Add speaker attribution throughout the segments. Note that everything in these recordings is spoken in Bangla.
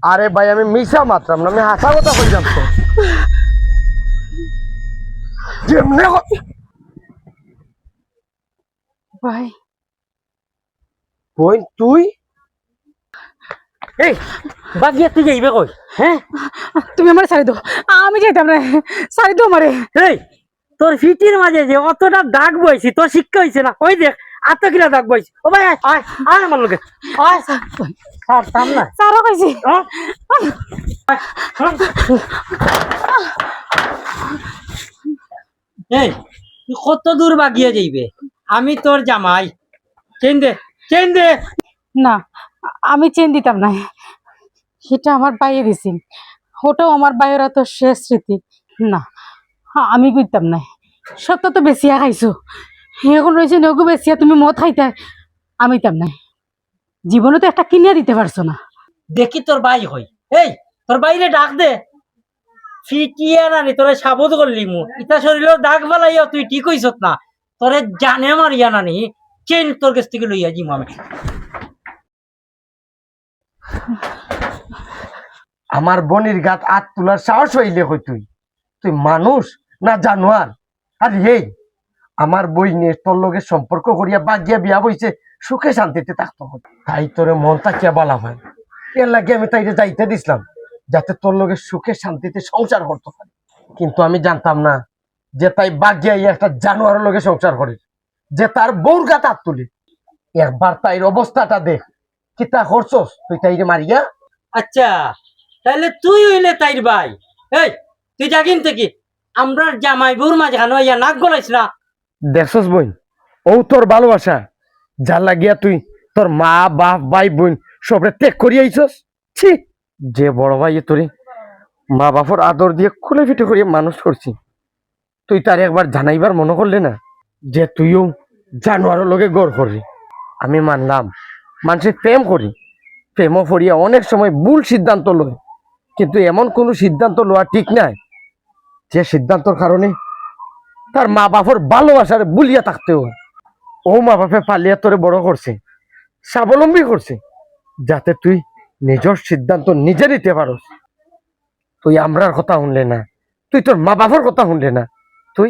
Speaker 1: আরে ভাই আমি মিশা মাত্রাম না, আমি হাসা কথা কইলাম তো। যেমনে
Speaker 2: ভাই
Speaker 1: কই তুই
Speaker 3: এই বাগিয়া তুই যাইবে কই? হ্যাঁ
Speaker 2: তুমি আমার ছাড়ি দাও, আমি যাইতাম না, ছাড়ি দাও আমারে।
Speaker 3: এই তোর ফিটির মাঝে যে অতটা দাগ বইছি তোর শিক্ষা হয়েছে না? ওই দেখ এত কিনা দাগ বইছি। ও ভাই আয় আয় আয় আমার লোকে আয় ছাড়তাম না।
Speaker 2: সারো কইছি।
Speaker 3: হ্যাঁ? এই তুই কত দূর বাগিয়া যাইবে? আমি তোর জামাই, চেন দে চেন দে।
Speaker 2: না, আমি চেন দিতাম না, সেটা আমার বাইরে দিছি, ওটাও আমার বাইরে তো শেষ স্মৃতি। না, আমি কইতাম না, সত্য তো বেশিয়া খাইছো, এখন রয়েছে নগু বেশিয়া তুমি মদ খাইতে, আমি তাম না, জীবনে তো একটা কিনিয়া দিতে পারছো না।
Speaker 3: দেখি তোর ভাই হই। এই তোর বাইরে ডাক দে। ফিটিয়া নানি তোরে সাবধ করলি মু ইতা শরীর দাগ ফেলাইয়া তুই ঠিক হইছত না, তোরে জানে মারিয়া নানি চেন তোর কাছ থেকে লইয়া জিম আমি।
Speaker 1: আমার বনির গাত হাত তোলার সাহস হইলে কই তুই? তুই মানুষ না জানোয়ার? আর এই আমার বই নিয়ে তোর লগে সম্পর্ক করিয়া বাগিয়া বিয়া বইছে, সুখে শান্তিতে থাকতো, তাই তোরে মন তাকিয়া বলা হয়। এর লাগে আমি তাইরে যাইতে দিছিলাম, যাতে তোর লগে সুখে শান্তিতে সংসার করতে পারে। কিন্তু আমি জানতাম না যে তাই বাগিয়া একটা জানোয়ারের লগে সংসার করে, যে তার বউর গাত হাত তুলি। একবার তাইর অবস্থাটা দেখ, কি তা করছস তুই তাইরে মারিয়া।
Speaker 3: আচ্ছা তাহলে তুই হইলে তাইর ভাই। এই তুই জাগিন থেকে আমরা জামাই বউর মাঝখানে ইয়া নাক গলাইস না।
Speaker 1: দেখছস বোন, ও তোর ভালোবাসা, যার লাগিয়া তুই তোর মা বাপ ভাই বোন সবরে ত্যাগ করিয়া আইছস। ছি, যে বড় ভাই তোরে মা বাপর আদর দিয়ে খুলে ফিটে করিয়া মানুষ করছি, তুই তার একবার জানাইবার মনে করলে না যে তুইও জানোয়ারের লগে গড় করবি। আমি মানলাম মানুষের প্রেম করি, প্রেমও করিয়া অনেক সময় ভুল সিদ্ধান্ত লয়, কিন্তু এমন কোনো সিদ্ধান্ত লওয়া ঠিক নাই যে সিদ্ধান্তর কারণে তার মা বাপর ভালোবাসার বুলিয়া থাকতে হয়। ও মা বাপে পালিয়া তোরে বড় করছে, স্বাবলম্বী করছে, যাতে তুই নিজের সিদ্ধান্ত নিজে নিতে পারস। তুই আমরার কথা শুনলে না, তুই তোর মা বাপর কথা শুনলে না, তুই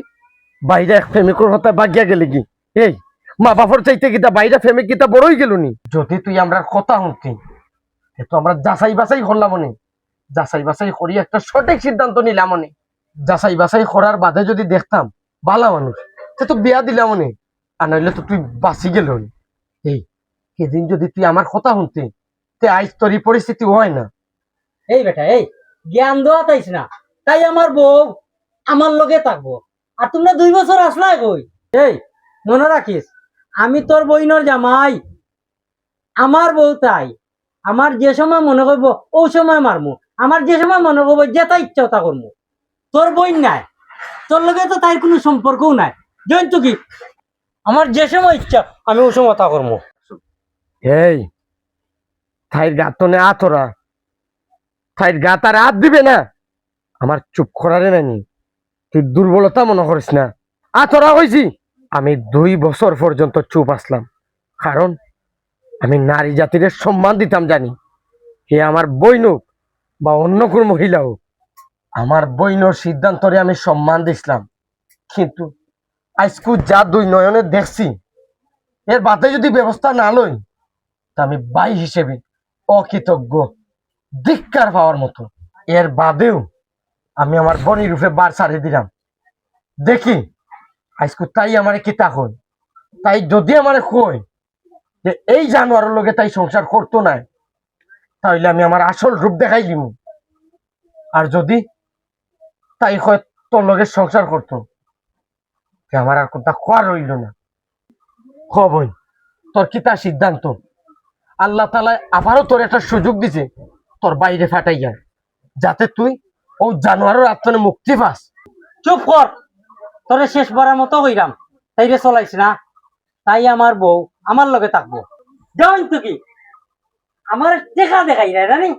Speaker 1: বাইরে এক প্রেমিকর কথা বাগিয়া গেলে কি? এই মা বাপর চাইতে কিতা বাইরে প্রেমিক কিতা বড়ই গেল নি? যদি তুই আমরার কথা শুনতি তো আমরা যাচাই বাছাই করলাম নি, যাচাই বাছাই করি একটা সঠিক সিদ্ধান্ত নিলাম নি। যাচাই বাছাই করার বাদে যদি দেখতাম ভালো মানুষ, তো বিয়া দিলাম নি, আর নইলে তো তুই বাঁচি গেল নি। এই সেদিন যদি তুই আমার কথা শুনতি, তে আজ তোর এই পরিস্থিতি হয় না।
Speaker 3: এই বেটা এই জ্ঞান দেওয়া তাইস না, তাই আমার বউ আমার লগে থাকবো আর তোমরা 2 বছর আসলাই কই? এই মনে রাখিস আমি তোর বইনর জামাই, আমার বউ তাই আমার যে সময় মনে করব ও সময় মারমু, আমার যে সময় মনে করবো যেটা ইচ্ছা তা করবো। তোর বই নাই, তোর লগে তো তাই কোনো সম্পর্কও নাই। জয়ন্ত কি আমার যে সময় ইচ্ছা আমি ও সময় তা করবো।
Speaker 1: এই থাইর গাতনে আতরা, থাইর গাত আর হাত দিবে না, আমার চুপ করারে নানি। তুই দুর্বলতা মনে করিস না, আতরা হয়েছি। আমি 2 বছর পর্যন্ত চুপ আসলাম, কারণ আমি নারী জাতির সম্মান দিতাম। জানি হে আমার বইন হোক বা অন্য কোন মহিলা হোক, আমার বইনর সিদ্ধান্তরে আমি সম্মান দিছিলাম। কিন্তু আজকু যা 2 নয়নে দেখছি, এর বাদে যদি ব্যবস্থা না লই, তা আমি ভাই হিসেবে অকৃতজ্ঞ, ধিক্কার পাওয়ার মতো। এর বাদেও আমি আমার বনি রূপে বার ছাড়িয়ে দিলাম। দেখি আজকু তাই আমারে কিতা কই, তাই যদি আমারে কই যে এই জানোয়ারের লগে তাই সংসার করতো না, তাহলে আমি আমার আসল রূপ দেখাই দিব। আর যদি তাই হয় তোর লগে সংসার করতো, আমার আর কোনটা কোয়া রইল না। বই তোর কিতা সিদ্ধান্ত? আল্লাহ তাআলা আবারও তোর একটা সুযোগ দিছে তোর বাইরে ফাটাইয়া, যাতে তুই ও জানোয়ারের আত্মনে মুক্তি পাস।
Speaker 3: চুপ কর, তোরে শেষ বারের মতো হইরাম, তাই রে চলাইস না। তাই আমার বউ আমার লগে থাকবো। জয়ন্ত কি আমার দেখা দেখাই নাই রানি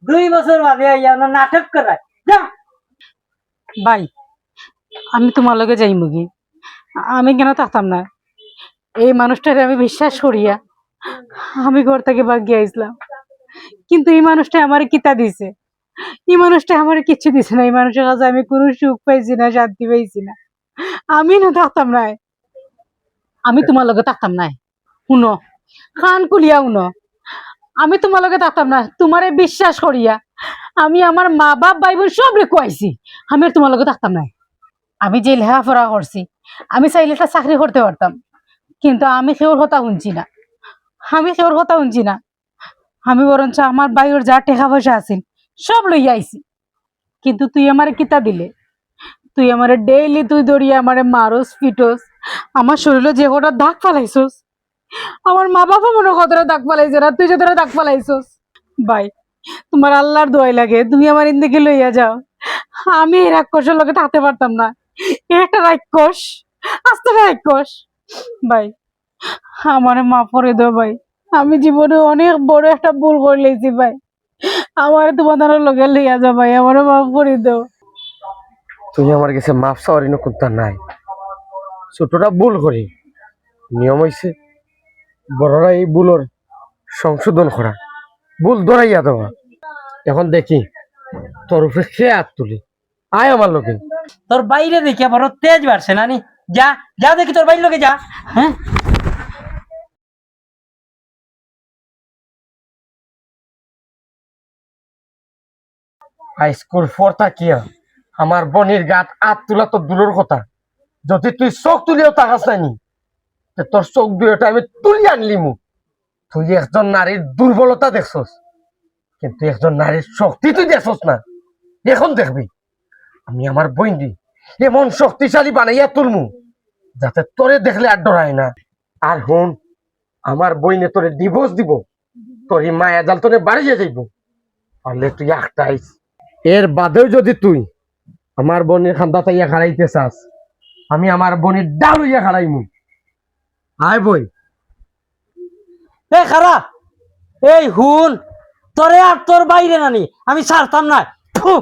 Speaker 3: 2 বছর বাদে আইয়া না নাটক করাই যা।
Speaker 2: ভাই আমি তোমার লগে যাই মুগি, আমি কেন থাকতাম না? এই মানুষটারে আমি বিশ্বাস করিয়া আমি ঘর থেকে বাগিয়ে আইসলাম, কিন্তু এই মানুষটা আমার কিতা দিছে, এই মানুষটা আমার কিচ্ছু দিছে না। এই মানুষের কাছে আমি কোনো সুখ পাইছি না, শান্তি পাইছি না। আমি না থাকতাম নাই, আমি তোমার লগে থাকতাম নাই। শুনো, কান কুলিয়া শুনো, আমি তোমার লগে থাকতাম না। তোমারে বিশ্বাস করিয়া আমি আমার মা বাপ ভাই বোন সব রেখুয়াইছি, আমি আর তোমার লগে থাকতাম নাই। আমি যে লেখাপড়া করছি, আমি চাইলে একটা চাকরি করতে পারতাম, কিন্তু আমি কেউর কথা শুনছি না, আমি কেউর কথা শুনছি না। আমি বরঞ্চ আমার বাইরের যা টাকা পয়সা আছিল সব লইয়া আইছি। কিন্তু তুই আমারে কিতা দিলে? তুই আমারে ডেইলি তুই দড়িয়ে আমারে মারস পিটস, আমার শরীরে যে কটা দাগ ফালাইছস, আমার মা বাবা মনে কতটা দাগ ফালাইছে না, তুই যতটা দাগ ফালাইছস। ভাই, তোমার আল্লাহর দোয়াই লাগে, তুমি আমার ইন্দিকে লইয়া যাও। আমি এই রাক্ষসের লোকে থাকতে পারতাম না। এ একটা রাক্ষস, আস্তে রাক্ষস। ভাই, আমারে মাফ করে দাও ভাই, আমি জীবনে অনেক বড় একটা ভুল করে লেছি ভাই। আমার তোমাদের লগে লইয়া যাও ভাই, আমারে মাফ করে দাও।
Speaker 1: তুই আমার কাছে মাপ চাওয়ার কোনটা নাই। ছোটটা ভুল করি, নিয়ম হইছে বড়রা এই ভুলের সংশোধন করা, ভুল ধরাইয়া দেওয়া। এখন দেখি তোর উপরে সে হাত তুলি, আয় আমার লোকে।
Speaker 3: তোর বাইরে দেখে বড় তেজ বাড়ছে নানি। যা যা দেখি তোর বাইরের লোকে যা। হ্যাঁ,
Speaker 1: হাই স্কুল ফোর থাকিয়া আমার বনির গাত হাত তোলা তো দূরের কথা, যদি তুই চোখ তুলিও তাকাস নাইনি, তোর চোখ দুইটা আমি তুলি আনলিমু। তুই একজন নারীর দুর্বলতা দেখছস, কিন্তু একজন নারীর শক্তি তুই দেখছস না। এখন দেখবি আমি আমার বইন্দি এমন শক্তিশালী বানাইয়া তুলমু, যাতে তোরে দেখলে আর ডরায় না। আর হুন, আমার বইনে তোরে ডিভোর্স দিব, তোর এই মায়া জাল তোরে বাড়িয়ে যাইব। পারলে তুই একটাইস, এর বাদেও যদি তুই আমার বোনের খান্দা তাইয়া খাড়াইতে চাস, আমি আমার বোনের ডাল হইয়া খাড়াইমু। আয় বই।
Speaker 3: এই খারা, এই হুন, তোরে আর তোর বাইরে নানি আমি ছাড়তাম না। ফু।